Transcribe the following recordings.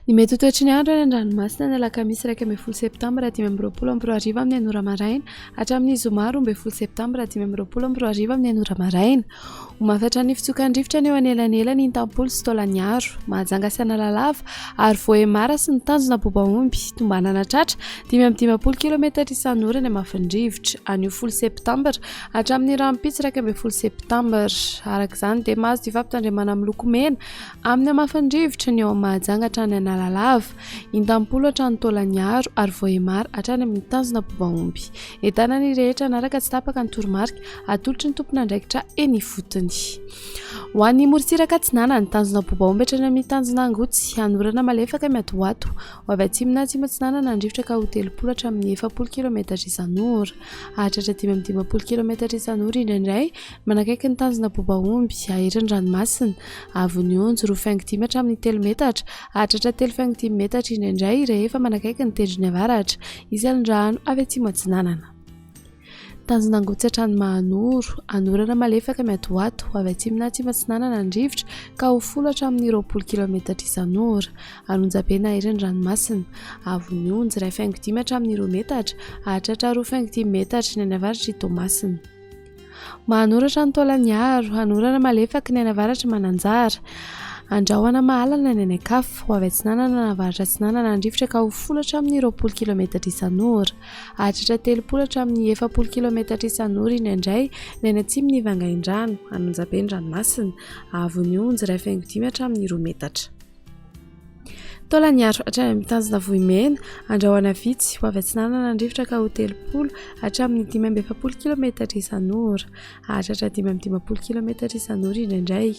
Ny mety ho toetry ny andro any an-dranomasina ny alakamisy 1 septambra 2024 amin'ny anora maraina hatramin'ny zoma 12 septambra 2024 amin'ny anora maraina. Ho mafatra ny fitsokan-drivotra ny eo anelanelany intampolo sy taolany aro, mahajanga sy analalava ary voaemara sy ny tanjona bobaomby tombanana tratra 520 km isan'ora ny amafin'ny-drivotra anio 10 septambra hatramin'ny rampitsy 1 septambra. Araka izany dia mahazo dia fampitandremana amin'ny loko mena amin'ny amafin'ny-drivotra ny eo mahajanga hatrany analalava intampolo hatrany taolany aro ary voaemara hatrany amin'ny tanjona bobaomby. Entana ny rehetra naraka tsy tapaka ny toromarika atolotry ny tompon'andraikitra eny ifotony. Ho an'ny morontsiraka tsinana ny tanjona bobaomby hatrany amin'ny tanjona angotsy hanorana malefaka miatoato ho avy atsimo na atsimo atsinana nandrivotra ka ho 30 hatramin'ny 40 km isan'ora hahatratra 520 km isan'ora indraindray manakaiky ny tanjona bobaomby aheran'ny ranomasina avy onjo 2.5 hatramin'ny 3 metatra hahatratra 3.5 metatra indraindray rehefa manakaiky ny tendrony avaratra isan'ndrano avy atsimo atsinanana. Tanjona angotsy hatrany mahanoro anorana malefaka miatoato ho avy atsimo na atsimo atsinanana ny rivotra ka ho 10 hatramin'ny 20 km isan'ora anonjabena aheran'ny ranomasina avy onjo 2.5 hatramin'ny 2 metatra hahatratra 2.5 metatra ny avaratra itomasina. Mahanoratra ny taolany aro anorana malefaka ny avaratra mananjara andrahoana mahalana ny anakafo ho avy atsinanana na avaratra atsinanana ny rivotra ka ho 10 hatramin'ny 20 km isan'ora hahatratra 30 hatramin'ny 40 km isan'ora indraindray ny any atsimo ny vangain-drano anonjaben'ny ranomasina avy onjo 2.5 hatramin'ny 2 metatra. Taolany aro hatrany amin'ny tanjona vohimena andrahoana vitsy ho avy atsinanana ny rivotra ka ho 30 hatramin'ny 540 km isan'ora hahatratra 520 km isan'ora indraindray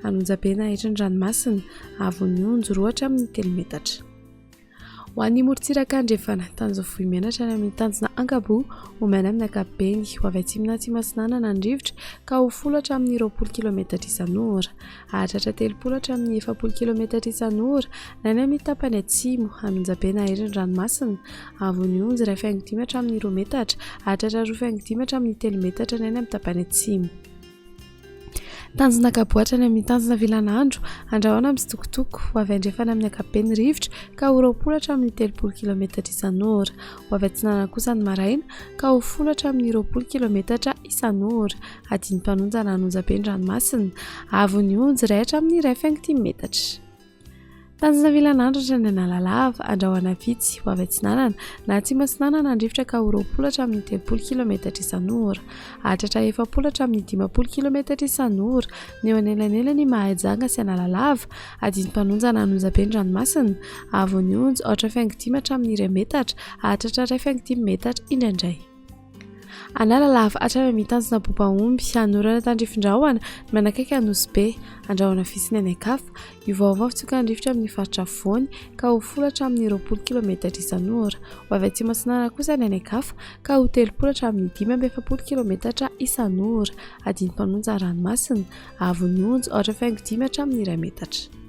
anonjabena aheran'ny ranomasina avy onjo 2 hatramin'ny 3 metatra. Ho an'ny morontsiraka andrefana tanjona vohimena hatrany amin'ny tanjona ankabo ho maina amin'ny ankapobeny ho avy atsimo na atsimo atsinanana ny rivotra ka ho 10 hatramin'ny 20 km isan'ora hahatratra 30 hatramin'ny 40 km isan'ora na any amin'ny tapany atsimo anonjabena aheran'ny ranomasina avy onjo 2.5 hatramin'ny 2 metatra hahatratra 2.5 hatramin'ny 3 metatra ny any amin'ny tapany atsimo. Tanjona akaboatra ny amin'ny tanjona vilanandro andrahoana amin'ny sitokotoko ho avy andrefana amin'ny ankapobeny rivotra ka ho 20 hatramin'ny 30 km isan'ora ho avy atsinanana kosa ny maraina ka ho 10 hatramin'ny 20 km isan'ora adiny mpanonja na anonjaben'ny ranomasina avy onjo 2 hatramin'ny 2.5 metatra. Tanjona vilanandro hatrany analalava andrahoana vitsy ho avy atsinanana na atsimo atsinanana ny rivotra ka ho 20 hatramin'ny 30 km isan'ora hahatratra 40 hatramin'ny 50 km isan'ora ny eo anelanelany mahajanga sy analalava adiny mpanonja na anonjaben'ny ranomasina avy onjo 4.5 hatramin'ny 2 metatra hahatratra 2.5 metatra indraindray. Analalava hatrany amin'ny tanjona bobaomby anorana tandrifin-drahona manakaiky anosy be andrahoana visiny anakafo iovaova fitsokan-drivotra amin'ny faritra afovoany ka ho 10 hatramin'ny 20 km isan'ora ho avy atsimo atsinanana kosa ny anakafo ka ho 30 hatramin'ny 540 km isan'ora adiny mpanonja ranomasina avy onjo 4.5 hatramin'ny 2 metatra.